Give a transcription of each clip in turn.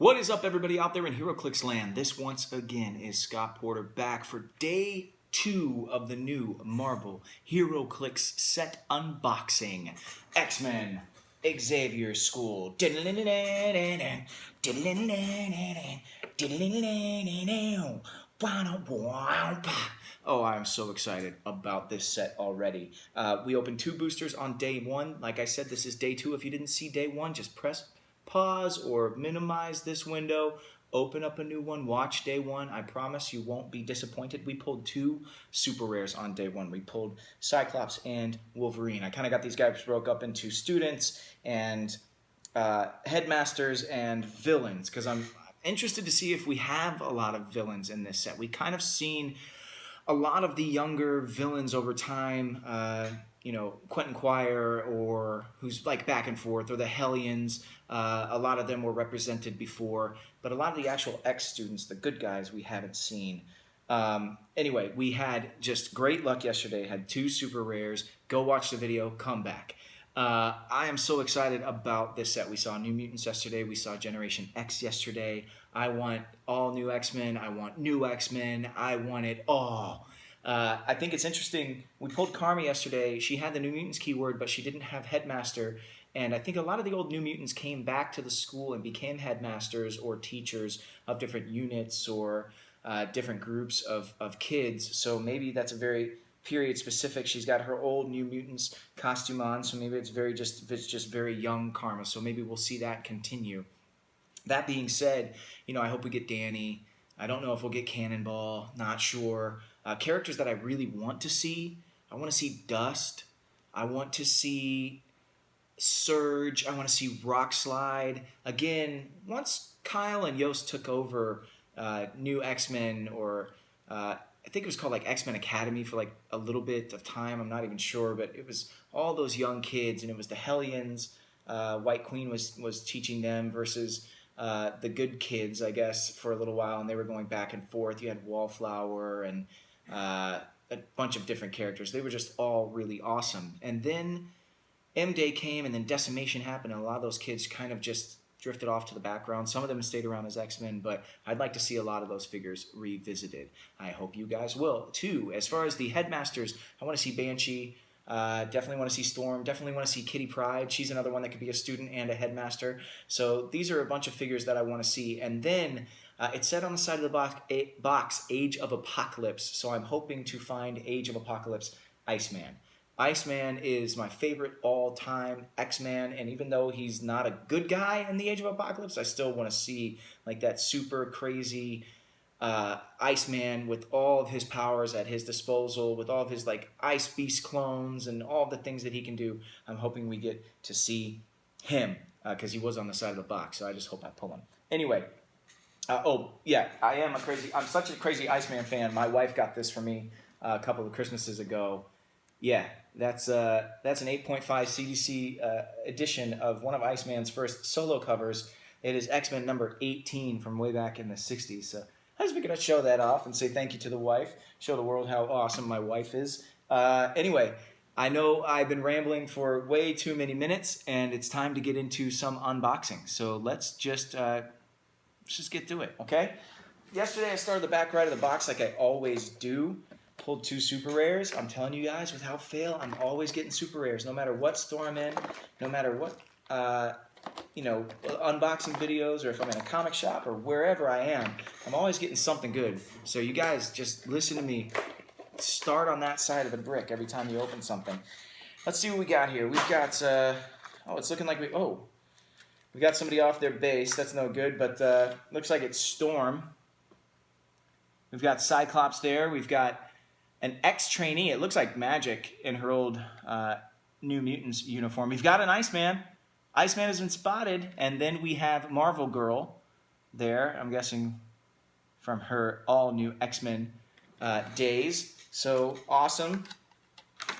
What is up, everybody out there in HeroClix land? This once again is Scott Porter back for day 2 of the new Marvel HeroClix set unboxing. X-Men, Xavier School. Oh, I'm so excited about this set already. We opened 2 boosters on day 1. Like I said, this is day 2. If you didn't see day 1, just press pause or minimize this window, open up a new one, watch day 1. I promise you won't be disappointed. We pulled 2 super rares on day 1. We pulled Cyclops and Wolverine. I kind of got these guys broke up into students and headmasters and villains because I'm interested to see if we have a lot of villains in this set. We kind of seen a lot of the younger villains over time, Quentin Quire, or who's like back and forth, or the Hellions. A lot of them were represented before, but a lot of the actual X students, the good guys, we haven't seen. Anyway, we had just great luck yesterday, had 2 super rares. Go watch the video, come back. I am so excited about this set. We saw New Mutants yesterday. We saw Generation X yesterday. I want all new X-Men. I want new X-Men. I want it all. I think it's interesting. We pulled Karma yesterday. She had the New Mutants keyword, but she didn't have Headmaster. And I think a lot of the old New Mutants came back to the school and became headmasters or teachers of different units or different groups of kids. So maybe that's a very period specific. She's got her old New Mutants costume on, so maybe it's just very young Karma. So maybe we'll see that continue. That being said, I hope we get Danny. I don't know if we'll get Cannonball. Not sure. Characters that I really want to see. I want to see Dust. I want to see Surge. I want to see Rockslide. Again, once Kyle and Yost took over New X-Men, or I think it was called like X-Men Academy for like a little bit of time. I'm not even sure, but it was all those young kids, and it was the Hellions. White Queen was teaching them versus the good kids, I guess, for a little while, and they were going back and forth. You had Wallflower and a bunch of different characters. They were just all really awesome. And then M-Day came, and then Decimation happened, and a lot of those kids kind of just drifted off to the background. Some of them stayed around as X-Men, but I'd like to see a lot of those figures revisited. I hope you guys will, too. As far as the headmasters, I want to see Banshee. Definitely want to see Storm. Definitely want to see Kitty Pryde. She's another one that could be a student and a headmaster. So these are a bunch of figures that I want to see. And then it said on the side of the box, Age of Apocalypse. So I'm hoping to find Age of Apocalypse Iceman. Iceman is my favorite all-time X-Man, and even though he's not a good guy in the Age of Apocalypse, I still want to see like that super crazy Iceman with all of his powers at his disposal, with all of his like Ice Beast clones and all the things that he can do. I'm hoping we get to see him because he was on the side of the box, so I just hope I pull him. Anyway, I'm such a crazy Iceman fan. My wife got this for me a couple of Christmases ago. Yeah, that's an 8.5 CDC edition of one of Iceman's first solo covers. It is X-Men number 18 from way back in the 60s. So I just figured I'd show that off and say thank you to the wife, show the world how awesome my wife is. Anyway, I know I've been rambling for way too many minutes, and it's time to get into some unboxing. So let's just get to it, okay? Yesterday I started the back right of the box like I always do. Pulled 2 super rares. I'm telling you guys, without fail, I'm always getting super rares. No matter what store I'm in, no matter what, unboxing videos, or if I'm in a comic shop or wherever I am, I'm always getting something good. So you guys just listen to me. Start on that side of the brick every time you open something. Let's see what we got here. We've got, it's looking like we got somebody off their base. That's no good, but looks like it's Storm. We've got Cyclops there. We've got an ex-trainee. It looks like Magic in her old New Mutants uniform. We've got an Iceman. Iceman has been spotted. And then we have Marvel Girl there, I'm guessing from her all-new X-Men days. So awesome.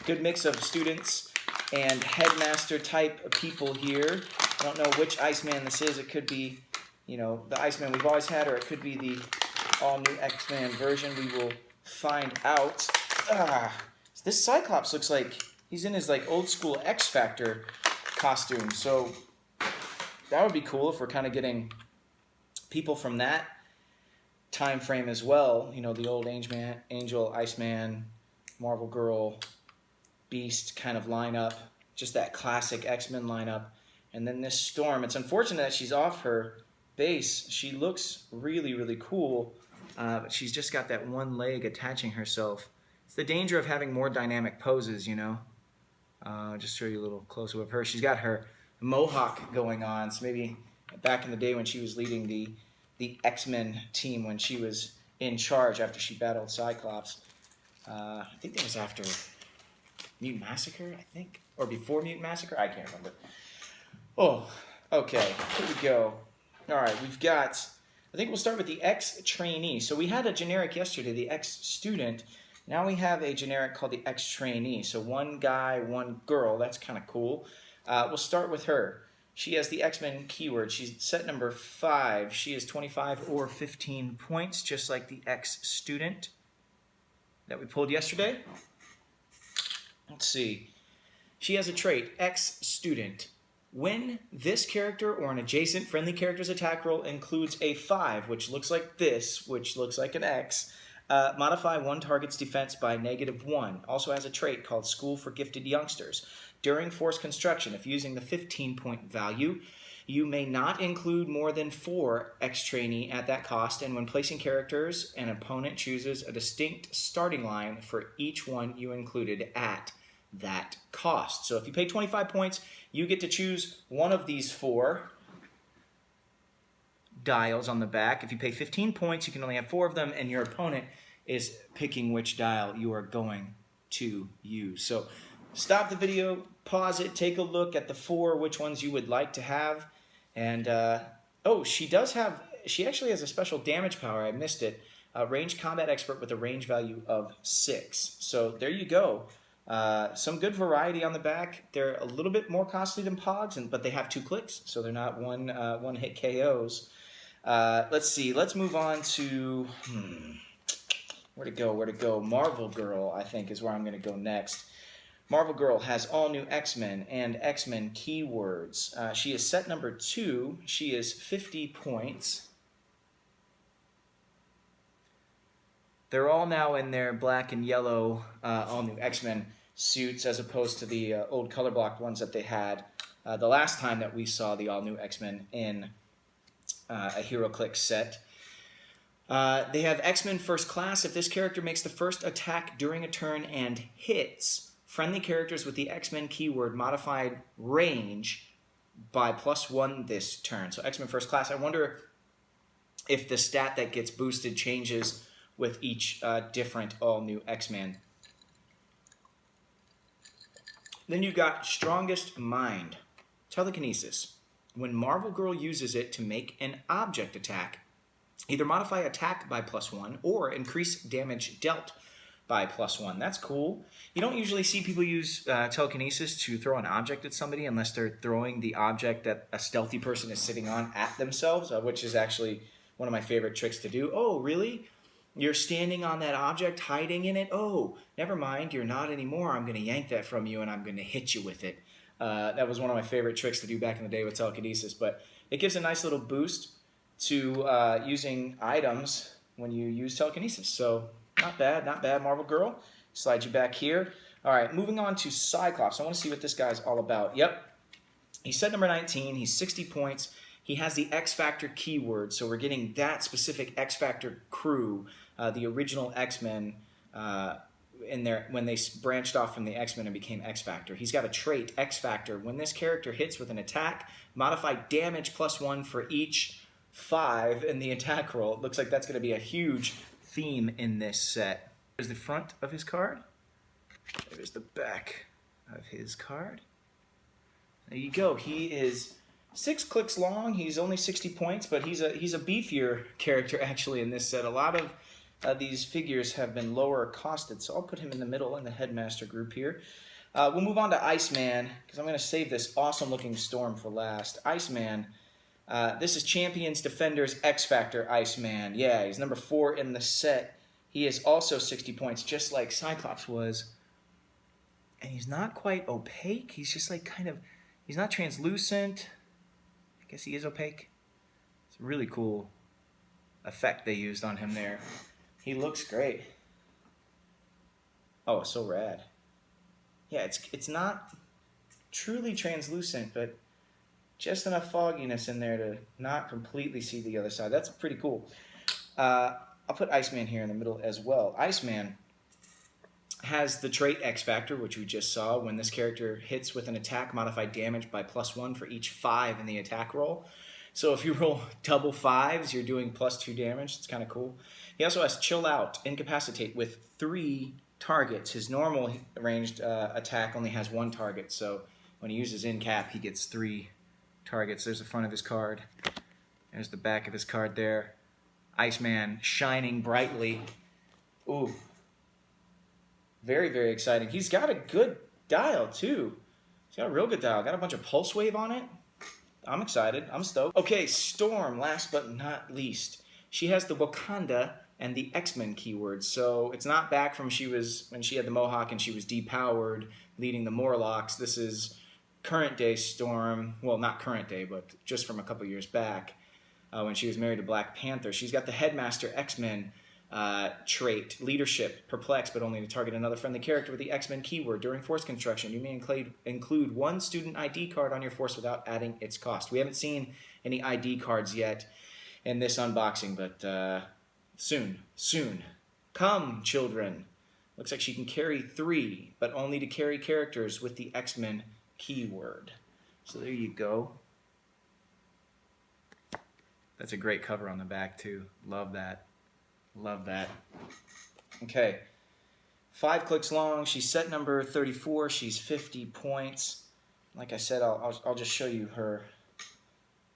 Good mix of students and headmaster type people here. I don't know which Iceman this is. It could be, the Iceman we've always had, or it could be the all-new X-Men version. We will find out. This Cyclops looks like he's in his like old school X Factor costume. So that would be cool if we're kind of getting people from that time frame as well. You know, the old Angel, Iceman, Marvel Girl, Beast kind of lineup, just that classic X-Men lineup. And then this Storm, it's unfortunate that she's off her base. She looks really, really cool, but she's just got that one leg attaching herself. It's the danger of having more dynamic poses, you know. Just show you a little close-up of her. She's got her mohawk going on, so maybe back in the day when she was leading the X-Men team, when she was in charge after she battled Cyclops. I think that was after Mutant Massacre, I think, or before Mutant Massacre. I can't remember. Oh, okay. Here we go. All right, we've got. I think we'll start with the X-Trainee. So we had a generic yesterday, the X-Student. Now we have a generic called the X-Trainee. So one guy, one girl. That's kind of cool. We'll start with her. She has the X-Men keyword. She's set number 5. She is 25 or 15 points, just like the X-Student that we pulled yesterday. Let's see. She has a trait, X-Student. When this character or an adjacent friendly character's attack roll includes a 5, which looks like this, which looks like an X, modify one target's defense by -1. Also has a trait called School for Gifted Youngsters. During force construction, if using the 15-point value, you may not include more than 4 X-Trainee at that cost, and when placing characters, an opponent chooses a distinct starting line for each one you included at that cost. So if you pay 25 points, you get to choose one of these 4 dials on the back. If you pay 15 points, you can only have 4 of them, and your opponent is picking which dial you are going to use. So stop the video, pause it, take a look at the 4, which ones you would like to have. And, oh, she actually has a special damage power. I missed it. Range combat expert with a range value of 6. So there you go. Some good variety on the back. They're a little bit more costly than Pogs, but they have 2 clicks, so they're not one-hit KOs. Let's see. Let's move on to... Where to go? Marvel Girl, I think, is where I'm going to go next. Marvel Girl has all new X-Men and X-Men keywords. She is set number 2. She is 50 points. They're all now in their black and yellow all new X-Men suits, as opposed to the old color blocked ones that they had the last time that we saw the all new X-Men in a HeroClix set. They have X-Men First Class. If this character makes the first attack during a turn and hits, friendly characters with the X-Men keyword modified range by +1 this turn. So X-Men First Class. I wonder if the stat that gets boosted changes with each different all-new X-Men. Then you've got Strongest Mind. Telekinesis. When Marvel Girl uses it to make an object attack, either modify attack by +1 or increase damage dealt by +1. That's cool. You don't usually see people use telekinesis to throw an object at somebody unless they're throwing the object that a stealthy person is sitting on at themselves, which is actually one of my favorite tricks to do. Oh, really? You're standing on that object, hiding in it? Oh, never mind, you're not anymore. I'm going to yank that from you and I'm going to hit you with it. That was one of my favorite tricks to do back in the day with telekinesis, but it gives a nice little boost to using items when you use telekinesis. So not bad, Marvel Girl. Slide you back here. All right, moving on to Cyclops. I want to see what this guy's all about. Yep, he's set number 19. He's 60 points. He has the X Factor keyword, so we're getting that specific X Factor crew, the original X-Men, in there when they branched off from the X-Men and became X Factor. He's got a trait, X Factor. When this character hits with an attack, modify damage +1 for each 5 in the attack roll. It looks like that's going to be a huge theme in this set. There's the front of his card. There's the back of his card. There you go. He is 6 clicks long. He's only 60 points, but he's a beefier character actually in this set. A lot of these figures have been lower costed, so I'll put him in the middle in the Headmaster group here. We'll move on to Iceman, because I'm going to save this awesome-looking Storm for last. Iceman, this is Champions Defenders X Factor Iceman. Yeah, he's number 4 in the set. He is also 60 points, just like Cyclops was. And he's not quite opaque. He's just like he's not translucent. I guess he is opaque. It's really cool. effect they used on him there. He looks great. Oh, so rad. Yeah, it's not truly translucent, but just enough fogginess in there to not completely see the other side. That's pretty cool. I'll put Iceman here in the middle as well. Iceman has the trait X Factor, which we just saw. When this character hits with an attack, modify damage by +1 for each 5 in the attack roll. So if you roll double 5s, you're doing +2 damage. It's kind of cool. He also has Chill Out, Incapacitate with 3 targets. His normal ranged attack only has 1 target, so when he uses Incap, he gets 3 targets. There's the front of his card. There's the back of his card there. Iceman shining brightly. Ooh. Very, very exciting. He's got a good dial, too. He's got a real good dial. Got a bunch of pulse wave on it. I'm excited. I'm stoked. Okay, Storm, last but not least. She has the Wakanda and the X-Men keywords. So it's not back from when she had the Mohawk and she was depowered, leading the Morlocks. This is current day Storm. Well, not current day, but just from a couple years back when she was married to Black Panther. She's got the Headmaster X-Men trait, leadership, perplex, but only to target another friendly character with the X-Men keyword. During force construction, you may include 1 student ID card on your force without adding its cost. We haven't seen any ID cards yet in this unboxing, but soon. Come, children. Looks like she can carry 3, but only to carry characters with the X-Men keyword. So there you go. That's a great cover on the back, too. Love that. Love that. Okay. 5 clicks long. She's set number 34. She's 50 points. Like I said, I'll just show you her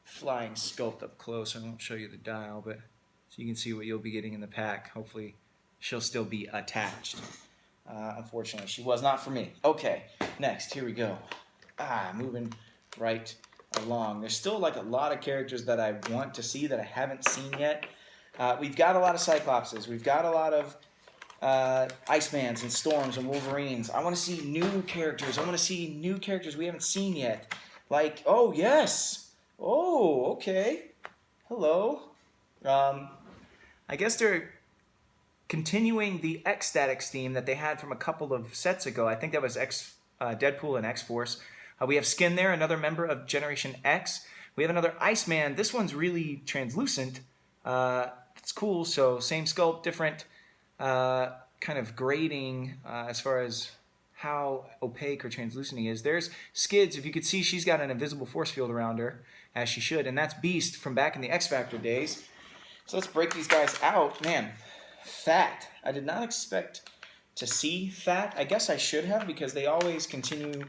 flying sculpt up close. I won't show you the dial, but so you can see what you'll be getting in the pack. Hopefully, she'll still be attached. Unfortunately, she was not for me. Okay, next. Here we go. Moving right along. There's still like a lot of characters that I want to see that I haven't seen yet. We've got a lot of Cyclopses. We've got a lot of Icemans and Storms and Wolverines. I want to see new characters. I want to see new characters we haven't seen yet. Like, oh, yes. Oh, okay. Hello. I guess they're continuing the X-Statics theme that they had from a couple of sets ago. I think that was Deadpool and X-Force. We have Skin there, another member of Generation X. We have another Iceman. This one's really translucent. It's cool. So same sculpt, different kind of grading as far as how opaque or translucent he is. There's Skids. If you could see, she's got an invisible force field around her, as she should. And that's Beast from back in the X Factor days. So let's break these guys out. Man, Fat. I did not expect to see Fat. I guess I should have, because they always continue,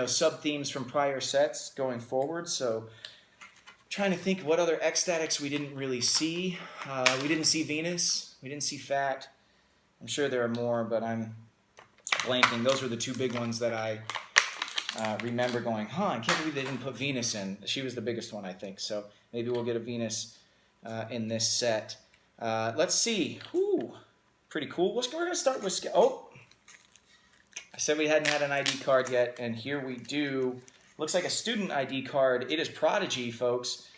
sub-themes from prior sets going forward. So trying to think what other X-Statics we didn't really see. We didn't see Venus. We didn't see Fat. I'm sure there are more, but I'm blanking. Those were the 2 big ones that I remember going, I can't believe they didn't put Venus in. She was the biggest one, I think. So maybe we'll get a Venus in this set. Let's see. Ooh, pretty cool. We're going to start with... I said we hadn't had an ID card yet, and here we do. Looks like a student ID card. It is Prodigy, folks.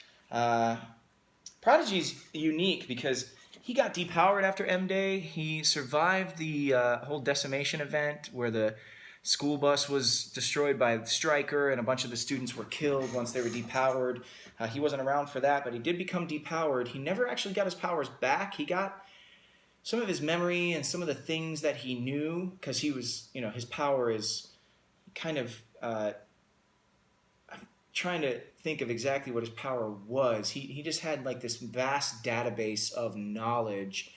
Prodigy's unique because he got depowered after M-Day. He survived the whole decimation event where the school bus was destroyed by the Striker and a bunch of the students were killed once they were depowered. He wasn't around for that, but he did become depowered. He never actually got his powers back. He got some of his memory and some of the things that he knew, because he was, his power is kind of... trying to think of exactly what his power was. He just had like this vast database of knowledge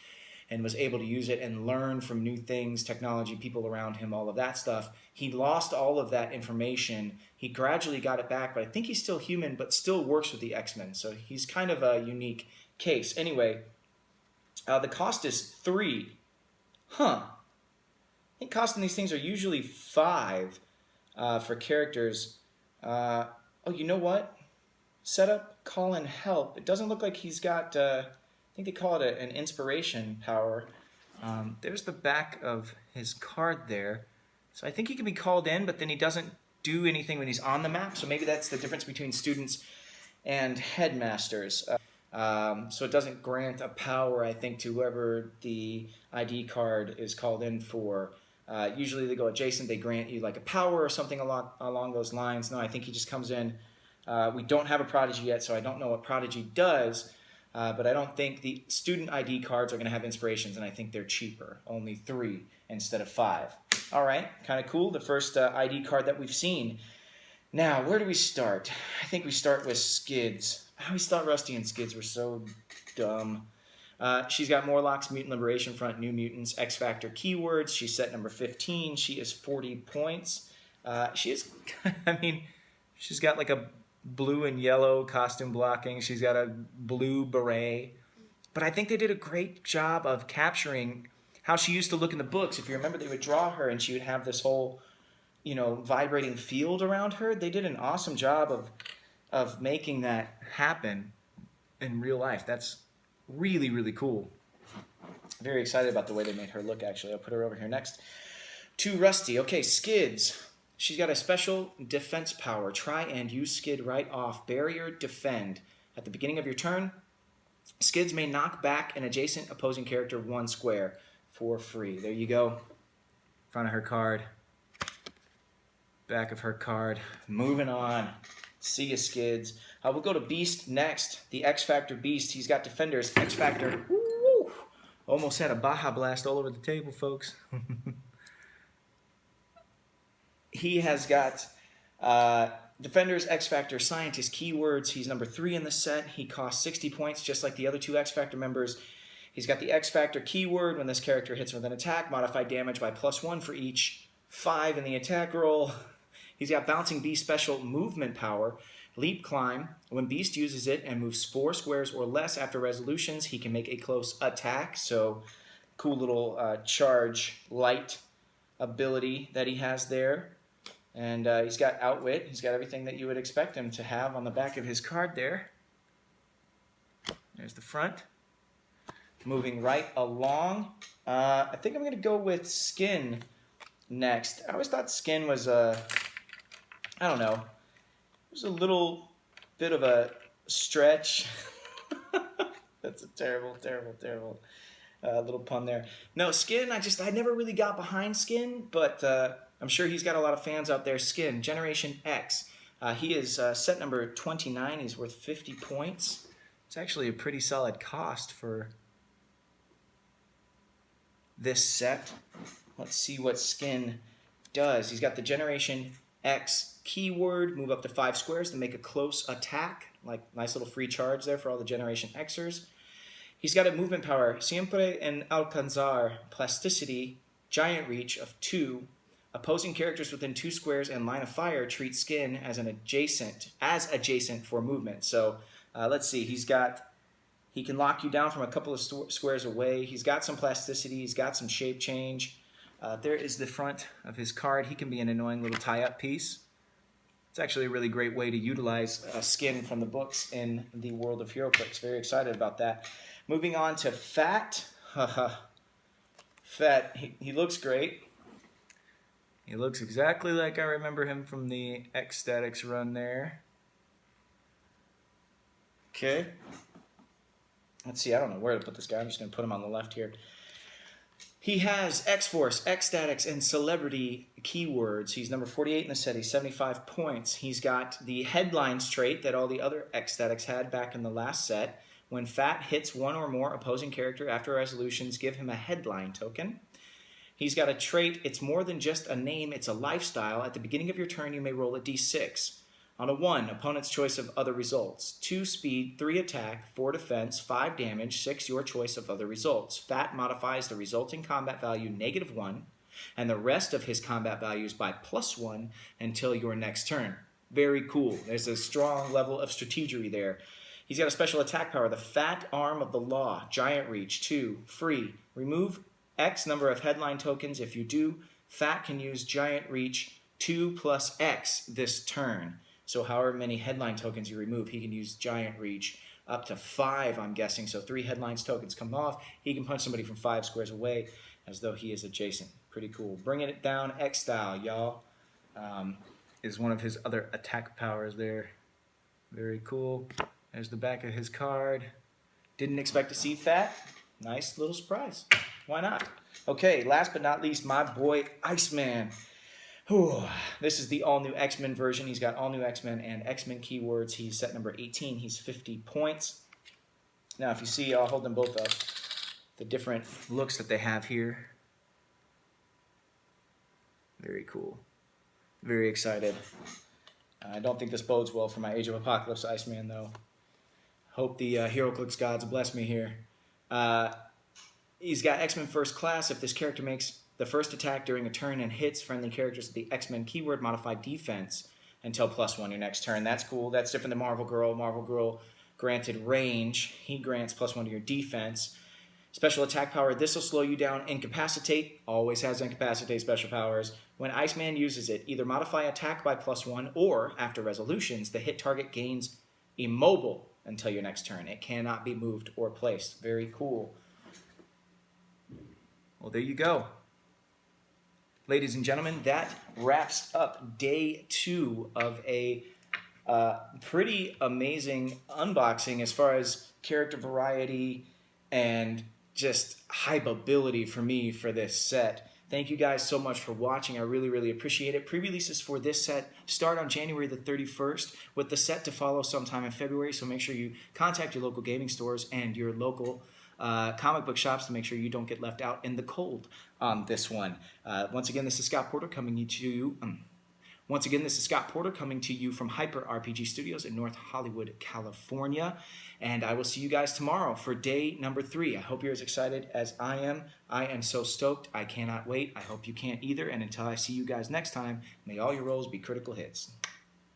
and was able to use it and learn from new things, technology, people around him, all of that stuff. He lost all of that information. He gradually got it back, but I think he's still human, but still works with the X-Men. So he's kind of a unique case. Anyway, the cost is 3. I think cost in these things are usually 5 for characters. Oh, you know what? Setup, call, and help. It doesn't look like he's got, I think they call it an inspiration power. There's the back of his card there. So I think he can be called in, but then he doesn't do anything when he's on the map. So maybe that's the difference between students and headmasters. So it doesn't grant a power, I think, to whoever the ID card is called in for. Usually they go adjacent, they grant you like a power or something along those lines. No, I think he just comes in. We don't have a Prodigy yet, so I don't know what Prodigy does, but I don't think the student ID cards are going to have inspirations, and I think they're cheaper, only 3 instead of 5. All right, kind of cool. The first ID card that we've seen. Now, where do we start? I think we start with Skids. I always thought Rusty and Skids were so dumb. She's got Morlocks, Mutant Liberation Front, New Mutants, X Factor keywords. She's set number 15. She is 40 points. She is, I mean, she's got like a blue and yellow costume blocking. She's got a blue beret. But I think they did a great job of capturing how she used to look in the books. If you remember, they would draw her and she would have this whole, vibrating field around her. They did an awesome job of making that happen in real life. That's really, really cool. Very excited about the way they made her look, actually. I'll put her over here next to Rusty. Okay, Skids. She's got a special defense power. Try and use Skid right off. Barrier defend. At the beginning of your turn, Skids may knock back an adjacent opposing character 1 square for free. There you go. Front of her card. Back of her card. Moving on. See ya, Skids. We'll go to Beast next. The X Factor Beast. He's got defenders. X Factor. Woo! Almost had a Baja Blast all over the table, folks. He has got defenders, X Factor, scientist, keywords. He's number 3 in the set. He costs 60 points, just like the other 2 X Factor members. He's got the X Factor keyword. When this character hits with an attack, modify damage by +1 for each 5 in the attack roll. He's got Bouncing Beast special movement power. Leap Climb. When Beast uses it and moves 4 squares or less after resolutions, he can make a close attack. So, cool little charge light ability that he has there. And he's got Outwit. He's got everything that you would expect him to have on the back of his card there. There's the front. Moving right along. I think I'm going to go with Skin next. I always thought Skin was I don't know. It was a little bit of a stretch. That's a terrible, terrible, terrible little pun there. No, Skin, I never really got behind Skin, but I'm sure he's got a lot of fans out there. Skin, Generation X. He is set number 29. He's worth 50 points. It's actually a pretty solid cost for this set. Let's see what Skin does. He's got the Generation X keyword. Move up to 5 squares to make a close attack. Like, nice little free charge there for all the Generation Xers. He's got a movement power. Siempre en alcanzar. Plasticity. Giant reach of 2. Opposing characters within 2 squares and line of fire treat Skin as adjacent for movement. So let's see. He can lock you down from a couple of squares away. He's got some plasticity. He's got some shape change. There is the front of his card. He can be an annoying little tie-up piece. It's actually a really great way to utilize Skin from the books in the world of HeroClix. Very excited about that. Moving on to Fat. Fat. He looks great. He looks exactly like I remember him from the X-Statics run there. Okay. Let's see, I don't know where to put this guy. I'm just going to put him on the left here. He has X-Force, X-Statics, and Celebrity keywords. He's number 48 in the set. He's 75 points. He's got the Headlines trait that all the other X-Statics had back in the last set. When Fat hits 1 or more opposing character after resolutions, give him a Headline token. He's got a trait, it's more than just a name, it's a lifestyle. At the beginning of your turn, you may roll a d6. On a 1, opponent's choice of other results. 2 speed, 3 attack, 4 defense, 5 damage, 6 your choice of other results. Fat modifies the resulting combat value -1, and the rest of his combat values by +1 until your next turn. Very cool. There's a strong level of strategery there. He's got a special attack power, the Fat Arm of the Law, Giant Reach, 2, free. Remove X number of headline tokens. If you do, Fat can use Giant Reach 2 + X this turn. So however many headline tokens you remove, he can use Giant Reach up to 5, I'm guessing. So 3 headlines tokens come off. He can punch somebody from 5 squares away as though he is adjacent. Pretty cool. Bringing it down X-Style, y'all, is one of his other attack powers there. Very cool. There's the back of his card. Didn't expect to see that. Nice little surprise. Why not? Okay, last but not least, my boy Iceman. Whew. This is the all-new X-Men version. He's got all-new X-Men and X-Men keywords. He's set number 18. He's 50 points. Now, if you see, I'll hold them both up. The different looks that they have here. Very cool. Very excited. I don't think this bodes well for my Age of Apocalypse Iceman, though. Hope the HeroClix gods bless me here. He's got X-Men First Class. If this character makes the first attack during a turn and hits friendly characters with the X-Men keyword, modify defense until +1 your next turn. That's cool. That's different than Marvel Girl. Marvel Girl granted range. He grants +1 to your defense. Special attack power. This will slow you down. Incapacitate. Always has incapacitate special powers. When Iceman uses it, either modify attack by +1 or, after resolutions, the hit target gains immobile until your next turn. It cannot be moved or placed. Very cool. Well, there you go. Ladies and gentlemen, that wraps up day 2 of a pretty amazing unboxing as far as character variety and just hypeability for me for this set. Thank you guys so much for watching. I really, really appreciate it. Pre-releases for this set start on January the 31st with the set to follow sometime in February, so make sure you contact your local gaming stores and your local comic book shops to make sure you don't get left out in the cold on this one. Once again, this is Scott Porter coming to you. Coming to you from Hyper RPG Studios in North Hollywood, California. And I will see you guys tomorrow for day number 3. I hope you're as excited as I am. I am so stoked. I cannot wait. I hope you can't either. And until I see you guys next time, may all your rolls be critical hits.